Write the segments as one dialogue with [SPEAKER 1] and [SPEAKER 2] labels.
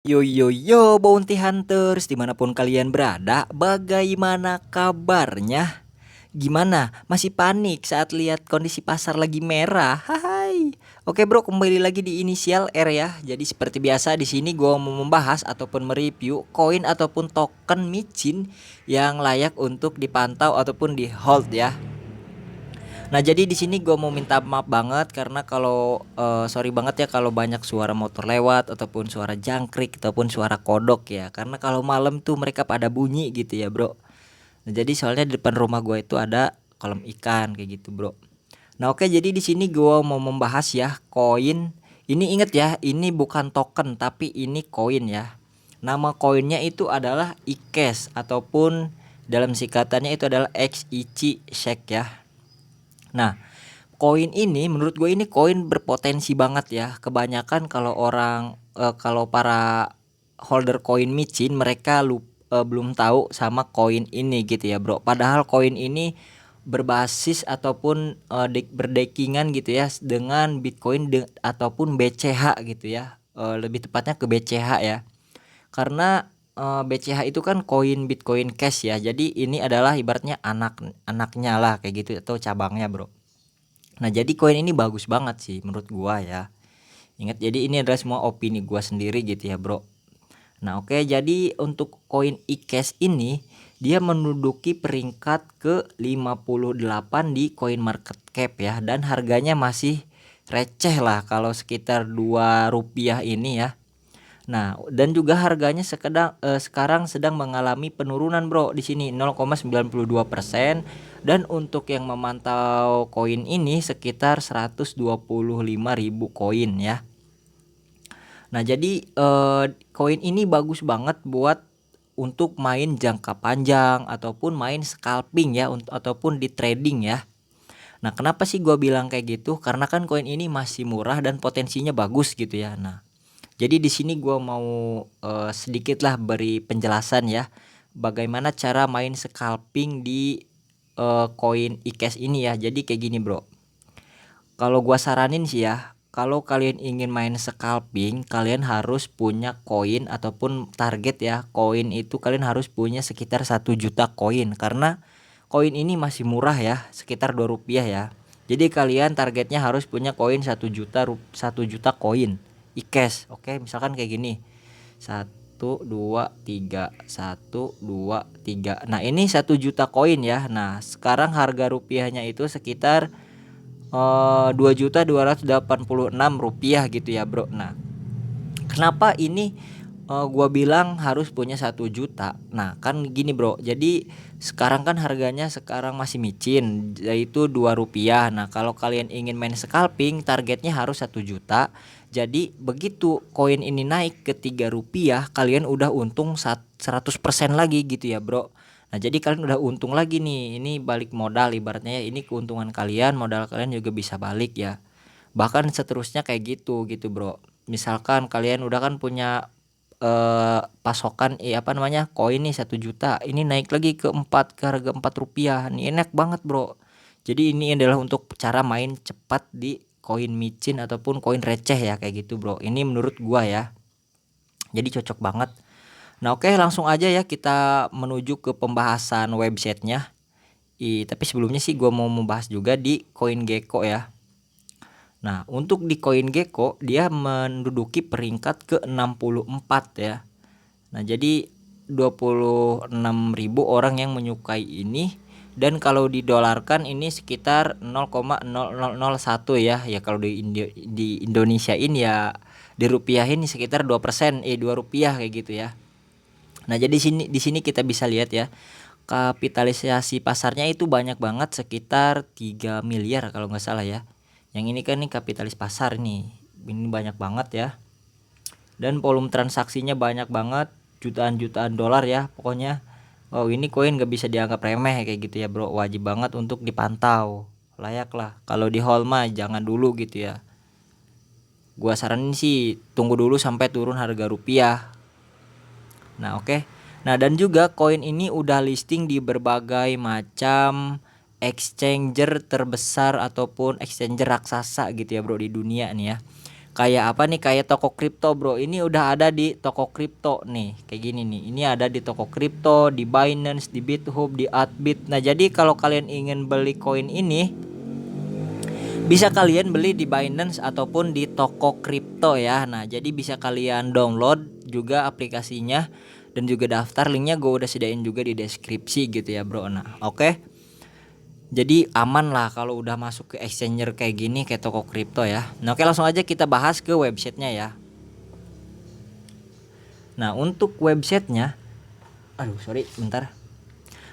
[SPEAKER 1] Yo yo yo Bounty Hunters dimanapun kalian berada, bagaimana kabarnya? Gimana? Masih panik saat lihat kondisi pasar lagi merah? Hai. Oke bro, kembali lagi di Inisial R ya. Jadi seperti biasa di sini gua mau membahas ataupun mereview koin ataupun token micin yang layak untuk dipantau ataupun di hold ya. Nah, jadi di sini gue mau minta maaf banget karena kalau sorry banget ya kalau banyak suara motor lewat ataupun suara jangkrik ataupun suara kodok ya. Karena kalau malam tuh mereka pada bunyi gitu ya, Bro. Nah, jadi soalnya di depan rumah gue itu ada kolam ikan kayak gitu, Bro. Nah, oke, jadi di sini gue mau membahas ya koin. Ini inget ya, ini bukan token tapi ini koin ya. Nama koinnya itu adalah ICASH ataupun dalam singkatannya itu adalah XICI Shake ya. Nah, koin ini menurut gue ini koin berpotensi banget ya. Kebanyakan kalau kalau para holder koin micin mereka belum tahu sama koin ini gitu ya, Bro. Padahal koin ini berbasis ataupun berdekingan gitu ya dengan Bitcoin ataupun BCH gitu ya. Lebih tepatnya ke BCH ya. Karena BCH itu kan koin Bitcoin Cash ya. Jadi ini adalah ibaratnya anaknya lah kayak gitu atau cabangnya, Bro. Nah, jadi koin ini bagus banget sih menurut gua ya. Ingat, jadi ini adalah semua opini gua sendiri gitu ya, Bro. Nah, oke, jadi untuk koin iCash ini dia menduduki peringkat ke 58 di Coin Market Cap ya, dan harganya masih receh lah kalau sekitar 2 rupiah ini ya. Nah, dan juga harganya sekarang sedang mengalami penurunan, Bro, di sini 0,92%, dan untuk yang memantau koin ini sekitar 125.000 koin ya. Nah, jadi koin ini bagus banget buat untuk main jangka panjang ataupun main scalping ya, ataupun di trading ya. Nah, kenapa sih gua bilang kayak gitu? Karena kan koin ini masih murah dan potensinya bagus gitu ya. Nah, jadi di sini gua mau sedikit lah beri penjelasan ya, bagaimana cara main scalping di koin iCash ini ya. Jadi kayak gini, Bro. Kalau gua saranin sih ya, kalau kalian ingin main scalping, kalian harus punya koin ataupun target ya. Koin itu kalian harus punya sekitar 1 juta koin, karena koin ini masih murah ya, sekitar 2 rupiah ya. Jadi kalian targetnya harus punya koin 1 juta koin iCash. Oke, misalkan kayak gini. 1 2 3 1 2 3. Nah, ini 1 juta koin ya. Nah, sekarang harga rupiahnya itu sekitar 2.286 rupiah gitu ya, Bro. Nah, kenapa ini gua bilang harus punya 1 juta? Nah, kan gini, Bro. Jadi sekarang kan harganya sekarang masih micin, yaitu 2 rupiah. Nah, kalau kalian ingin main scalping, targetnya harus 1 juta. Jadi begitu koin ini naik ke 3 rupiah, kalian udah untung 100% lagi gitu ya, Bro. Nah, jadi kalian udah untung lagi nih. Ini balik modal ibaratnya ya. Ini keuntungan kalian, modal kalian juga bisa balik ya. Bahkan seterusnya kayak gitu, Bro. Misalkan kalian udah kan punya pasokan apa namanya koin nih 1 juta, ini naik lagi ke harga 4 rupiah, nih enak banget, Bro. Jadi ini adalah untuk cara main cepat di koin micin ataupun koin receh ya kayak gitu, Bro. Ini menurut gua ya, jadi cocok banget. Nah, oke, langsung aja ya kita menuju ke pembahasan websitenya. Tapi sebelumnya sih gua mau membahas juga di CoinGecko ya. Nah, untuk di CoinGecko dia menduduki peringkat ke 64 ya. Nah, jadi 26.000 orang yang menyukai ini, dan kalau didolarkan ini sekitar 0,0001 ya. Ya kalau di Indonesia ini ya dirupiahin sekitar 2%, 2 rupiah kayak gitu ya. Nah, jadi di sini kita bisa lihat ya, kapitalisasi pasarnya itu banyak banget, sekitar 3 miliar kalau nggak salah ya. Yang ini kan nih kapitalis pasar nih. Ini banyak banget ya. Dan volume transaksinya banyak banget, jutaan-jutaan dolar ya pokoknya. Wow, ini koin gak bisa dianggap remeh kayak gitu ya, Bro. Wajib banget untuk dipantau. Layak lah. Kalau di hold mah jangan dulu gitu ya. Gua saranin sih tunggu dulu sampai turun harga rupiah. Nah, oke. Nah, dan juga koin ini udah listing di berbagai macam exchanger terbesar ataupun exchanger raksasa gitu ya, Bro, di dunia nih ya. Kayak apa nih, kayak toko kripto bro, ini udah ada di toko kripto nih, kayak gini nih, ini ada di toko kripto, di Binance, di BitHub, di Adbit. Nah jadi kalau kalian ingin beli koin ini, bisa kalian beli di Binance ataupun di toko kripto ya. Nah jadi bisa kalian download juga aplikasinya, dan juga daftar, linknya gue udah sediain juga di deskripsi gitu ya bro. Nah oke, jadi aman lah kalau udah masuk ke exchanger kayak gini, kayak toko kripto ya. Nah oke, langsung aja kita bahas ke websitenya ya. Nah untuk websitenya, aduh sorry bentar.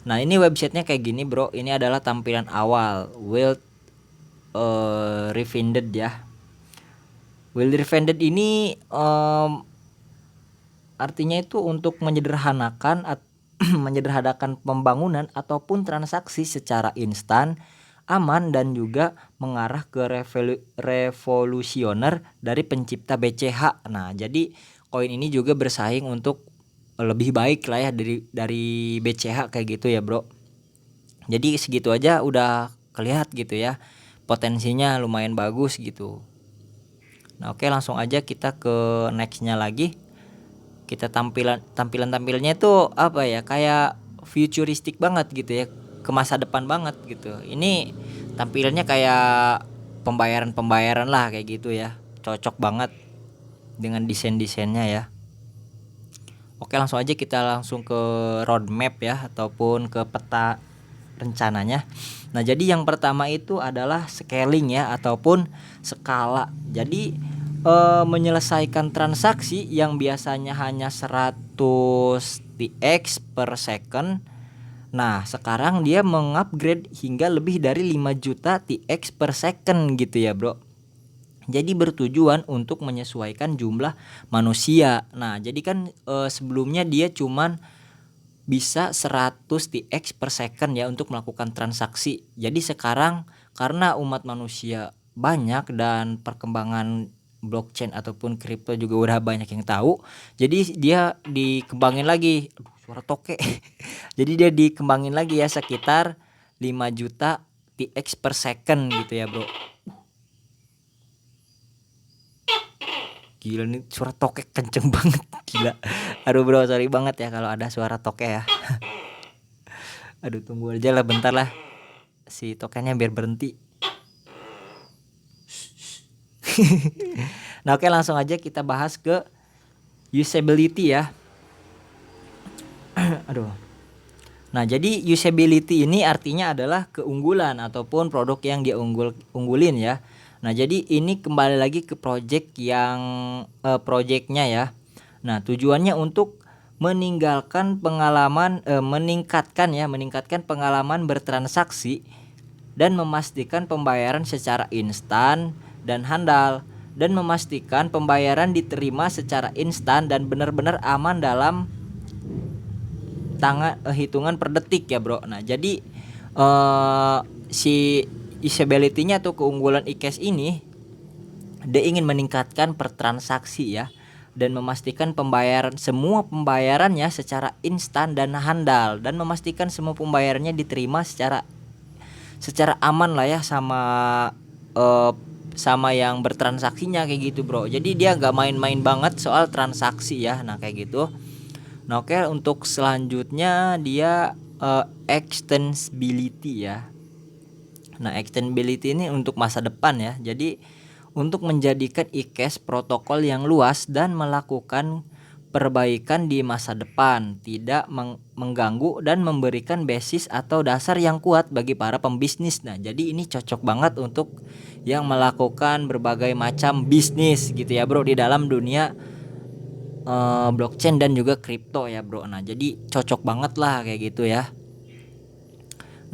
[SPEAKER 1] Nah ini websitenya kayak gini bro, ini adalah tampilan awal Wild Refined ya. Wild Refined ini artinya itu untuk menyederhanakan menyederhanakan pembangunan ataupun transaksi secara instan, aman, dan juga mengarah ke revolusioner dari pencipta BCH. Nah jadi koin ini juga bersaing untuk lebih baik lah ya dari BCH kayak gitu ya bro. Jadi segitu aja udah kelihatan gitu ya, potensinya lumayan bagus gitu. Nah oke, langsung aja kita ke nextnya lagi. Kita tampilannya itu apa ya, kayak futuristik banget gitu ya, ke masa depan banget gitu. Ini tampilannya kayak pembayaran lah kayak gitu ya, cocok banget dengan desainnya ya. Oke, langsung aja kita langsung ke roadmap ya, ataupun ke peta rencananya. Nah jadi yang pertama itu adalah scaling ya, ataupun skala. Jadi menyelesaikan transaksi yang biasanya hanya 100 TX per second. Nah sekarang dia mengupgrade hingga lebih dari 5 juta TX per second gitu ya bro. Jadi bertujuan untuk menyesuaikan jumlah manusia. Nah jadi kan sebelumnya dia cuman bisa 100 TX per second ya untuk melakukan transaksi. Jadi sekarang karena umat manusia banyak dan perkembangan blockchain ataupun kripto juga udah banyak yang tahu, jadi dia dikembangin lagi. Aduh, suara toke. Jadi dia dikembangin lagi ya, sekitar 5 juta TX per second gitu ya bro. Gila nih, suara toke kenceng banget, gila. Aduh bro, sorry banget ya kalau ada suara toke ya. Aduh tunggu aja lah bentar lah, si tokennya biar berhenti. Nah oke, langsung aja kita bahas ke usability ya. Aduh. Nah jadi usability ini artinya adalah keunggulan ataupun produk yang dia unggulin ya. Nah jadi ini kembali lagi ke project yang projectnya ya. Nah tujuannya untuk meninggalkan pengalaman meningkatkan pengalaman bertransaksi dan memastikan pembayaran secara instan dan handal, dan memastikan pembayaran diterima secara instan dan benar-benar aman dalam hitungan per detik ya bro. Nah jadi si usability-nya atau keunggulan eCash ini, dia ingin meningkatkan per transaksi ya, dan memastikan semua pembayarannya secara instan dan handal, dan memastikan semua pembayarannya diterima secara aman lah ya sama yang bertransaksinya kayak gitu bro. Jadi dia nggak main-main banget soal transaksi ya. Nah kayak gitu. Nah oke, untuk selanjutnya dia extensibility ya. Nah extensibility ini untuk masa depan ya. Jadi untuk menjadikan eCash protokol yang luas dan melakukan perbaikan di masa depan, tidak mengganggu dan memberikan basis atau dasar yang kuat bagi para pembisnis. Nah jadi ini cocok banget untuk yang melakukan berbagai macam bisnis gitu ya bro, di dalam dunia blockchain dan juga kripto ya bro. Nah jadi cocok banget lah kayak gitu ya.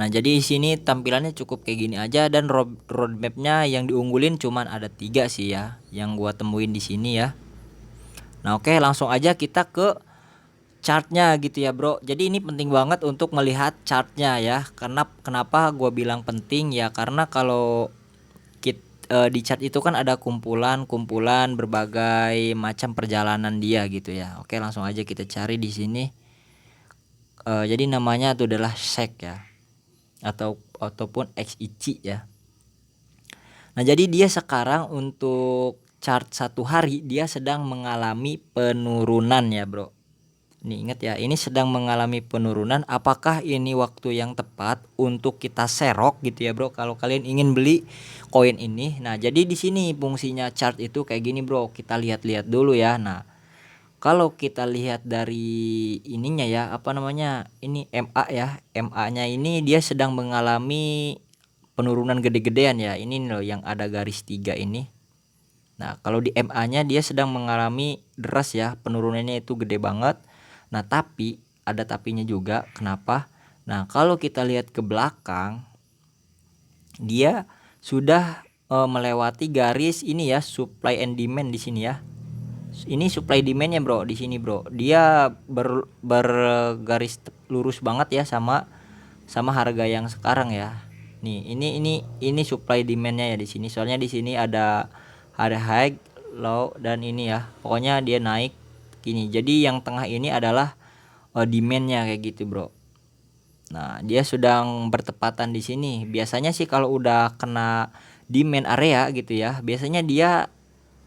[SPEAKER 1] Nah jadi di sini tampilannya cukup kayak gini aja, dan roadmapnya yang diunggulin cuman ada 3 sih ya yang gua temuin di sini ya. Nah oke, langsung aja kita ke chartnya gitu ya bro. Jadi ini penting banget untuk melihat chartnya ya. Karena kenapa gua bilang penting ya, karena kalau di chart itu kan ada kumpulan berbagai macam perjalanan dia gitu ya. Oke, langsung aja kita cari di sini. Jadi namanya itu adalah SEC ya, ataupun XICI ya. Nah jadi dia sekarang untuk chart 1 hari dia sedang mengalami penurunan ya bro. Nih ingat ya, ini sedang mengalami penurunan. Apakah ini waktu yang tepat untuk kita serok gitu ya bro, kalau kalian ingin beli koin ini? Nah jadi di sini fungsinya chart itu kayak gini bro, kita lihat-lihat dulu ya. Nah kalau kita lihat dari ininya ya, apa namanya, ini MA ya, MA-nya ini dia sedang mengalami penurunan gede-gedean ya. Ini loh yang ada garis 3 ini. Nah kalau di MA-nya dia sedang mengalami deras ya, penurunannya itu gede banget. Nah tapi ada tapinya juga. Kenapa? Nah kalau kita lihat ke belakang, dia sudah melewati garis ini ya, supply and demand di sini ya. Ini supply demandnya bro di sini bro. Dia bergaris lurus banget ya sama harga yang sekarang ya. Nih ini supply demandnya ya di sini. Soalnya di sini ada high, low dan ini ya. Pokoknya dia naik gini. Jadi yang tengah ini adalah demandnya kayak gitu bro. Nah dia sedang bertepatan di sini. Biasanya sih kalau udah kena demand area gitu ya, biasanya dia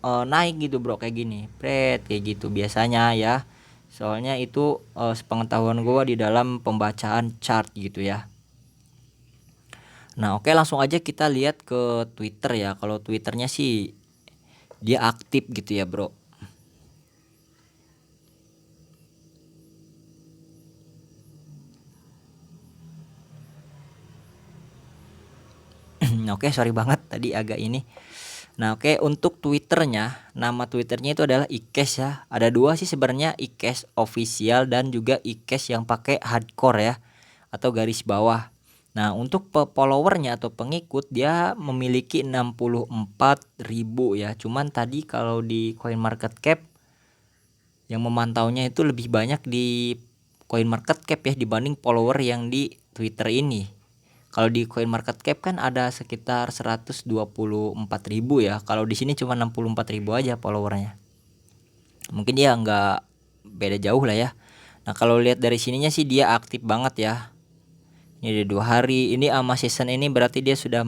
[SPEAKER 1] naik gitu bro, kayak gini, kayak gitu biasanya ya. Soalnya itu sepengetahuan gua di dalam pembacaan chart gitu ya. Nah oke, langsung aja kita lihat ke Twitter ya. Kalau Twitternya sih dia aktif gitu ya bro. Oke sorry banget tadi agak ini. Nah oke, untuk Twitternya, nama Twitternya itu adalah iCash ya. Ada dua sih sebenarnya, iCash official dan juga iCash yang pakai hardcore ya, atau garis bawah. Nah untuk followernya atau pengikut dia memiliki 64.000 ya. Cuman tadi kalau di CoinMarketCap yang memantaunya itu lebih banyak di CoinMarketCap ya dibanding follower yang di Twitter ini. Kalau di CoinMarketCap kan ada sekitar 124.000 ya. Kalau di sini cuma 64.000 aja followernya. Mungkin dia nggak beda jauh lah ya. Nah kalau lihat dari sininya sih dia aktif banget ya. Ini ada 2 hari. Ini ama season ini berarti dia sudah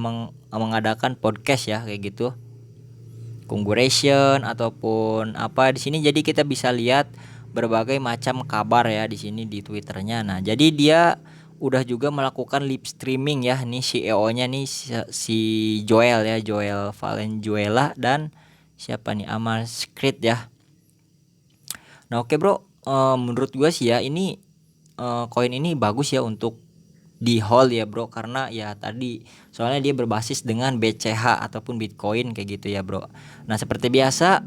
[SPEAKER 1] mengadakan podcast ya kayak gitu. Congratulations ataupun apa di sini. Jadi kita bisa lihat berbagai macam kabar ya di sini di Twitternya. Nah jadi dia udah juga melakukan live streaming ya. Nih CEO-nya nih si Joel ya, Joel Valenzuela dan siapa nih, Amal Script ya. Nah oke bro, menurut gua sih ya ini koin ini bagus ya untuk di hold ya bro, karena ya tadi soalnya dia berbasis dengan BCH ataupun Bitcoin kayak gitu ya bro. Nah seperti biasa,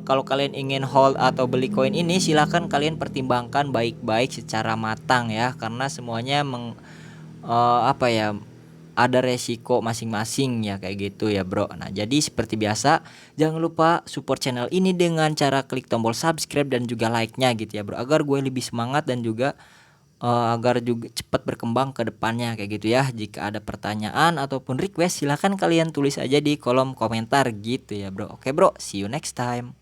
[SPEAKER 1] kalau kalian ingin hold atau beli koin ini silahkan kalian pertimbangkan baik-baik secara matang ya, karena semuanya apa ya, ada resiko masing-masing ya kayak gitu ya bro. Nah jadi seperti biasa jangan lupa support channel ini dengan cara klik tombol subscribe dan juga like-nya gitu ya bro, agar gue lebih semangat dan juga agar juga cepat berkembang ke depannya kayak gitu ya. Jika ada pertanyaan ataupun request silahkan kalian tulis aja di kolom komentar gitu ya bro. Oke bro, see you next time.